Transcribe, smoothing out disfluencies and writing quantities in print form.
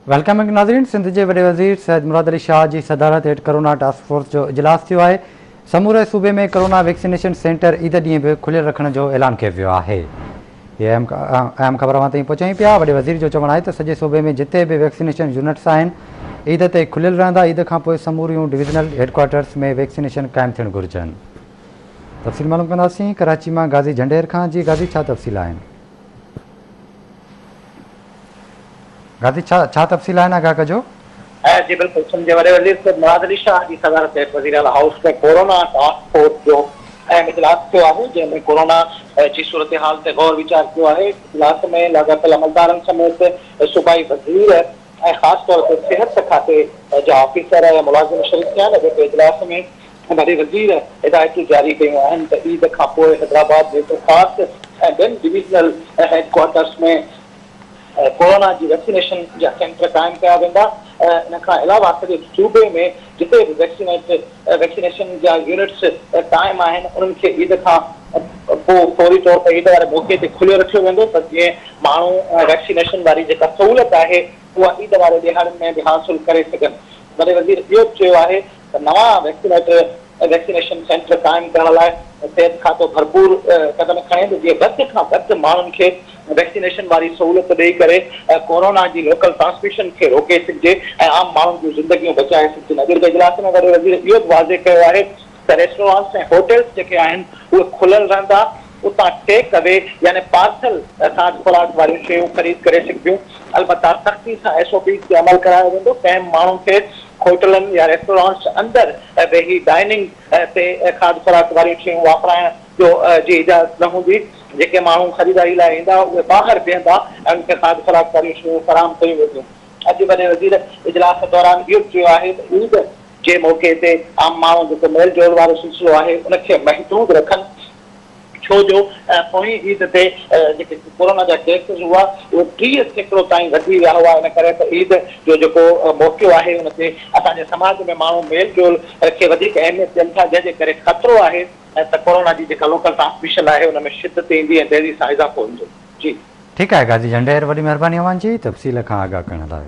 Welcome नाज़रीन। सिंध के वॾे वज़ीर सैयद मुराद अली शाह की सदारत हेठि कोरोना टास्क फोर्स जो इजलास थियो आहे। समूरे सूबे में कोरोना वैक्सीनेशन सेंटर ईद ॾींहुं भी खुलियल रखण जो ऐलान किया वियो आहे। ये अहम ख़बर ताईं पहुचाई पिया। वॾे वज़ीर जो चवणु आहे त सॼे सूबे में जिते भी वैक्सीनेशन यूनिट्स आहिनि ईद ते खुलियल रहंदा। ईद खां पोइ समूरियूं डिविज़नल हेडक्वार्टर्स में वैक्सीनेशन क़ाइमु थियणु घुरिजनि। तफ़सील मालूम कंदासीं कराची मां गाज़ी झंडेर खां। जी गाज़ी, छा तफ़सील आहिनि? गाज़ी, छा तफ़सील आहिनि आगाह कजो। जी बिल्कुल, सिंध वॾे वज़ीर सैयद मुराद अली शाह की सदारत हेठि वज़ीर आला हाउस में कोरोना टास्क फोर्स जो अहम इजलास थियो आहे, जंहिंमें कोरोना जी सूरत हाल ते गौर वीचार थियो आहे। इजलास में लाॻापियल अमलदारनि समेत सूबाई वज़ीर ऐं ख़ासि तौर ते सिहत खाते जा ऑफिसर ऐं मुलाज़िम शरीक थिया आहिनि। जेके इजलास में वॾे वज़ीर हिदायतूं जारी कयूं आहिनि त ईद खां पोइ हैदराबाद में ख़ासि ऐं ॿियनि डिविज़नल हेडक्वार्टर्स में कोरोना की वैक्सीनेशन जा सेंटर कायम किया वेंदा। इन खां अलावा सॼे सूबे में जिते भी वैक्सीनेशन जा यूनिट्स कायम आहिनि उन्हनि खे ईद खां पोइ फौरी तौर ते ईद वारे मौक़े ते खुलियो रखियो वेंदो त जीअं माण्हू वैक्सीनेशन वारी जेका सहूलियत आहे उहा ईद वारे ॾिहाड़नि में भी हासिल करे सघनि। वॾे वज़ीर इहो चयो आहे त नवां वैक्सीनेशन सेंटर कायम करण लाइ सिहत खातो भरपूर कदम खणे थो, जीअं घटि खां घटि माण्हुनि खे वैक्सीनेशन वारी सहूलियत ॾेई करे कोरोना की लोकल ट्रांसमिशन के रोके सघिजे ऐं आम माण्हुनि जूं ज़िंदगियूं बचाए सघिजनि। अॼु जे इजलास में वॾे वज़ीर इहो वाज़े कयो आहे त रेस्टोरेंट्स ऐं होटल्स जेके आहिनि उहे खुलियल रहंदा। उतां टेक अवे यानी पार्सल खाद खुराक वारियूं शयूं ख़रीद करे सघिबियूं। अलबत्ता सख़्ती सां SOP ते अमल करायो वेंदो। कंहिं माण्हू खे होटलनि या रेस्टोरेंट्स अंदर वेही डाइनिंग ते खाद खुराक वारियूं शयूं वापराइण जो जी इजाज़त न हूंदी। जेके माण्हू ख़रीदारी लाइ ईंदा उहे ॿाहिरि बीहंदा ऐं उनखे खाद खुराक वारियूं शयूं फराहम कयूं वेंदियूं। अॼु वॾे वज़ीर इजलास दौरान इहो चयो आहे त ईद जे मौक़े ते आम माण्हू जेको मेल जोल वारो सिलसिलो आहे उनखे महदूद रखनि, छो जो पोइ ईद ते जेके कोरोना जा केसिस हुआ उहे 30% ताईं वधी विया हुआ। इन करे त ईद जो जेको मौक़ो आहे उन ते असांजे समाज में माण्हू मेल जोल खे वधीक अहमियत ॾियनि था, जंहिंजे करे ख़तरो आहे त कोरोना जी जेका लोकल ट्रांसमिशन आहे उन में शिदत ईंदी ऐं तेज़ी सां इज़ाफ़ो ईंदो। जी ठीकु आहे गाज़ी झंडेर, वॾी महिरबानी अवां जी तफ़सील खां आगाह करण लाइ।